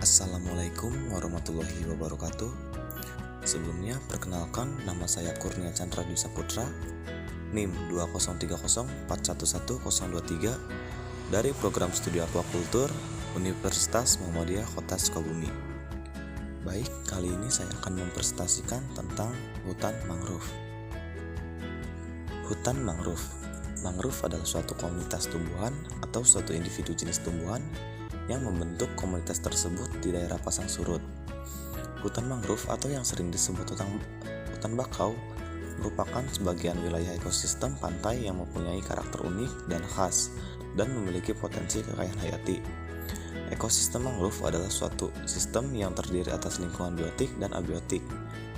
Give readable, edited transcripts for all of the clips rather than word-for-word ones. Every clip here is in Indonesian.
Assalamualaikum warahmatullahi wabarakatuh. Sebelumnya perkenalkan, nama saya Kurnia Chandra Dwi Saputra, NIM 2030411023 dari program studi Aquaculture Universitas Muhammadiyah Kota Sukabumi. Baik, kali ini saya akan mempresentasikan tentang hutan mangrove. Hutan mangrove. Mangrove adalah suatu komunitas tumbuhan atau suatu individu jenis tumbuhan yang membentuk komunitas tersebut di daerah pasang surut. Hutan mangrove atau yang sering disebut hutan bakau merupakan sebagian wilayah ekosistem pantai yang mempunyai karakter unik dan khas dan memiliki potensi kekayaan hayati. Ekosistem mangrove adalah suatu sistem yang terdiri atas lingkungan biotik dan abiotik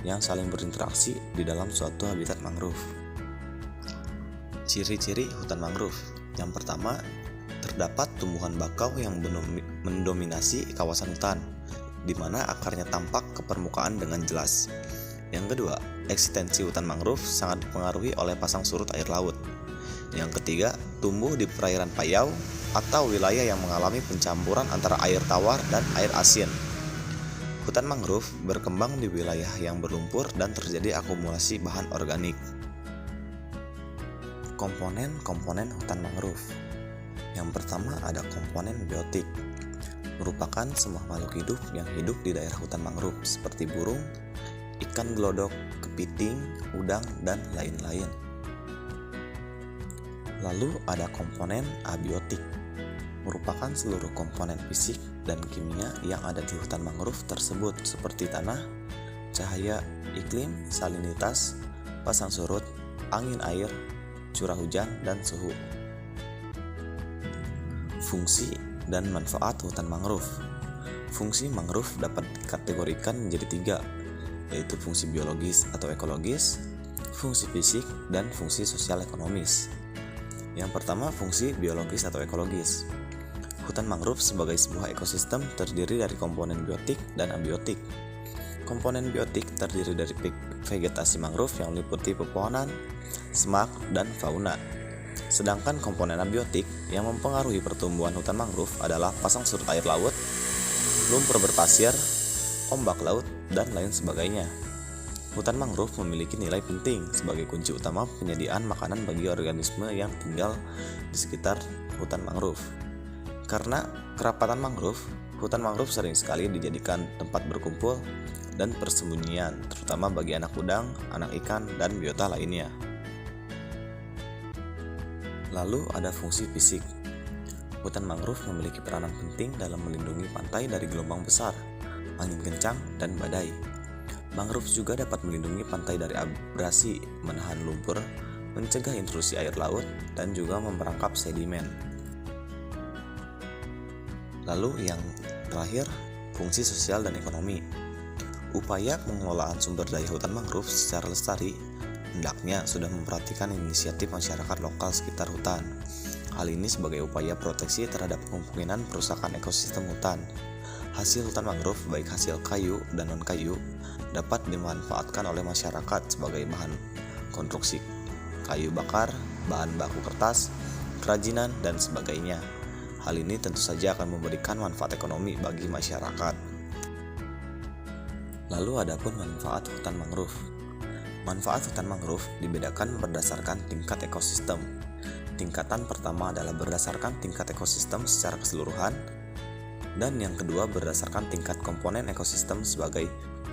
yang saling berinteraksi di dalam suatu habitat mangrove. Ciri-ciri hutan mangrove. Yang pertama, terdapat tumbuhan bakau yang mendominasi kawasan hutan, di mana akarnya tampak ke permukaan dengan jelas. Yang kedua, eksistensi hutan mangrove sangat dipengaruhi oleh pasang surut air laut. Yang ketiga, tumbuh di perairan payau atau wilayah yang mengalami pencampuran antara air tawar dan air asin. Hutan mangrove berkembang di wilayah yang berlumpur dan terjadi akumulasi bahan organik. Komponen-komponen hutan mangrove. Yang pertama ada komponen biotik, merupakan semua makhluk hidup yang hidup di daerah hutan mangrove seperti burung, ikan gelodok, kepiting, udang, dan lain-lain. Lalu ada komponen abiotik, merupakan seluruh komponen fisik dan kimia yang ada di hutan mangrove tersebut seperti tanah, cahaya, iklim, salinitas, pasang surut, angin air, curah hujan, dan suhu. Fungsi dan manfaat hutan mangrove. Fungsi mangrove dapat dikategorikan menjadi tiga, yaitu fungsi biologis atau ekologis, fungsi fisik, dan fungsi sosial ekonomis. Yang pertama, fungsi biologis atau ekologis. Hutan mangrove sebagai sebuah ekosistem terdiri dari komponen biotik dan abiotik. Komponen biotik terdiri dari vegetasi mangrove yang meliputi pepohonan, semak, dan fauna. Sedangkan komponen abiotik yang mempengaruhi pertumbuhan hutan mangrove adalah pasang surut air laut, lumpur berpasir, ombak laut, dan lain sebagainya. Hutan mangrove memiliki nilai penting sebagai kunci utama penyediaan makanan bagi organisme yang tinggal di sekitar hutan mangrove. Karena kerapatan mangrove, hutan mangrove sering sekali dijadikan tempat berkumpul dan persembunyian, terutama bagi anak udang, anak ikan, dan biota lainnya. Lalu ada fungsi fisik. Hutan mangrove memiliki peranan penting dalam melindungi pantai dari gelombang besar, angin kencang, dan badai. Mangrove juga dapat melindungi pantai dari abrasi, menahan lumpur, mencegah intrusi air laut, dan juga memperangkap sedimen. Lalu yang terakhir, fungsi sosial dan ekonomi. Upaya pengelolaan sumber daya hutan mangrove secara lestari hendaknya sudah memperhatikan inisiatif masyarakat lokal sekitar hutan. Hal ini sebagai upaya proteksi terhadap kemungkinan perusakan ekosistem hutan. Hasil hutan mangrove baik hasil kayu dan non-kayu dapat dimanfaatkan oleh masyarakat sebagai bahan konstruksi, kayu bakar, bahan baku kertas, kerajinan, dan sebagainya. Hal ini tentu saja akan memberikan manfaat ekonomi bagi masyarakat. Lalu adapun manfaat hutan mangrove. Manfaat hutan mangrove dibedakan berdasarkan tingkat ekosistem. Tingkatan pertama adalah berdasarkan tingkat ekosistem secara keseluruhan, dan yang kedua berdasarkan tingkat komponen ekosistem sebagai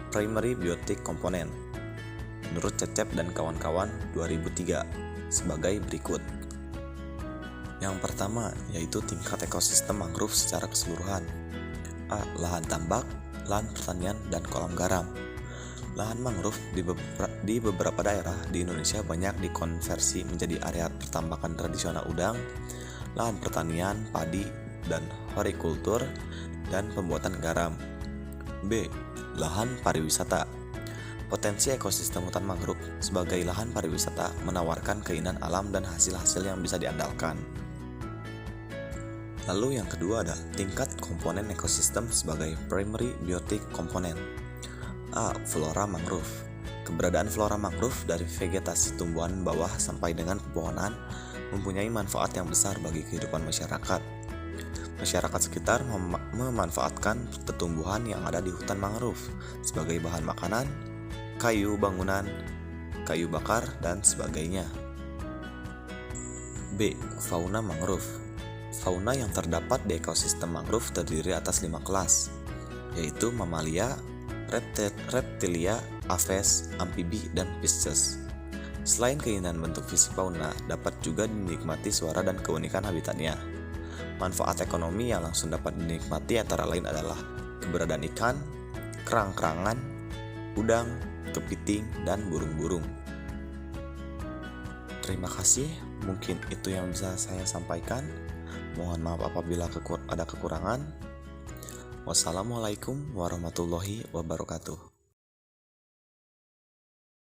primary biotic component. Menurut Cecep dan kawan-kawan 2003 sebagai berikut. Yang pertama yaitu tingkat ekosistem mangrove secara keseluruhan. A. Lahan tambak, lahan pertanian, dan kolam garam. Lahan mangrove di beberapa daerah di Indonesia banyak dikonversi menjadi area pertambakan tradisional udang, lahan pertanian, padi, dan hortikultur, dan pembuatan garam. B. Lahan pariwisata. Potensi ekosistem hutan mangrove sebagai lahan pariwisata menawarkan keindahan alam dan hasil-hasil yang bisa diandalkan. Lalu yang kedua ada tingkat komponen ekosistem sebagai primary biotic component. A. Flora mangrove. Keberadaan flora mangrove dari vegetasi tumbuhan bawah sampai dengan pepohonan mempunyai manfaat yang besar bagi kehidupan masyarakat. Masyarakat sekitar memanfaatkan tumbuhan yang ada di hutan mangrove sebagai bahan makanan, kayu bangunan, kayu bakar, dan sebagainya. B. Fauna mangrove. Fauna yang terdapat di ekosistem mangrove terdiri atas 5 kelas, yaitu mamalia, reptilia, aves, amfibi, dan pisces. Selain keindahan bentuk fisik fauna, dapat juga dinikmati suara dan keunikan habitatnya. Manfaat ekonomi yang langsung dapat dinikmati antara lain adalah keberadaan ikan, kerang-kerangan, udang, kepiting, dan burung-burung. Terima kasih, mungkin itu yang bisa saya sampaikan. Mohon maaf apabila ada kekurangan. Wassalamualaikum warahmatullahi wabarakatuh.